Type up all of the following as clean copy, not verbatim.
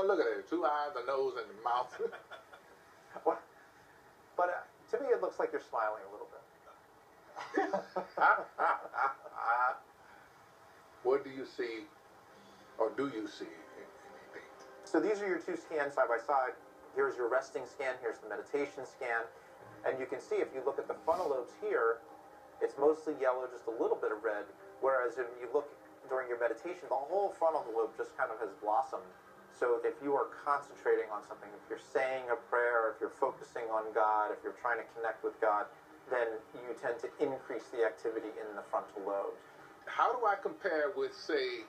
look at it. 2 eyes, a nose, and a mouth. What? But to me, it looks like you're smiling a little bit. What do you see, or do you see anything? So these are your two scans side by side. Here's your resting scan. Here's the meditation scan. And you can see if you look at the frontal lobes here, it's mostly yellow, just a little bit of red. Whereas if you look during your meditation, the whole frontal lobe just kind of has blossomed. So if you are concentrating on something, if you're saying a prayer, if you're focusing on God, if you're trying to connect with God, then you tend to increase the activity in the frontal lobes. How do I compare with, say,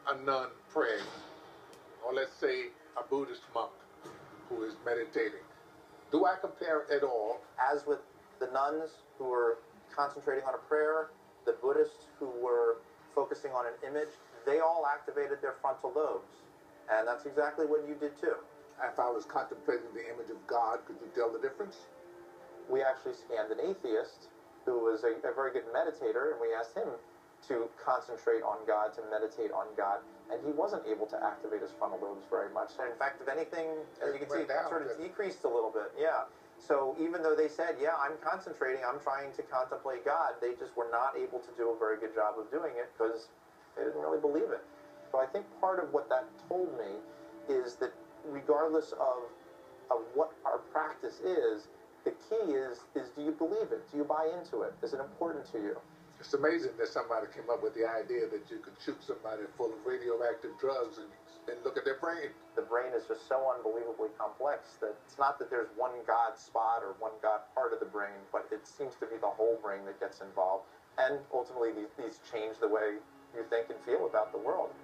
a nun praying, or let's say a Buddhist monk who is meditating? Do I compare at all? As with the nuns who were concentrating on a prayer, the Buddhists who were focusing on an image, they all activated their frontal lobes. And that's exactly what you did too. If I was contemplating the image of God, could you tell the difference? We actually scanned an atheist who was a very good meditator, and we asked him to concentrate on God, to meditate on God, and he wasn't able to activate his frontal lobes very much. And in fact, if anything, as you can see, it sort of decreased a little bit, yeah. So even though they said, yeah, I'm concentrating, I'm trying to contemplate God, they just were not able to do a very good job of doing it because they didn't really believe it. So I think part of what that told me is that regardless of what our practice is, the key is do you believe it? Do you buy into it? Is it important to you? It's amazing that somebody came up with the idea that you could shoot somebody full of radioactive drugs and look at their brain. The brain is just so unbelievably complex that it's not that there's one God spot or one God part of the brain, but it seems to be the whole brain that gets involved. And ultimately, these change the way you think and feel about the world.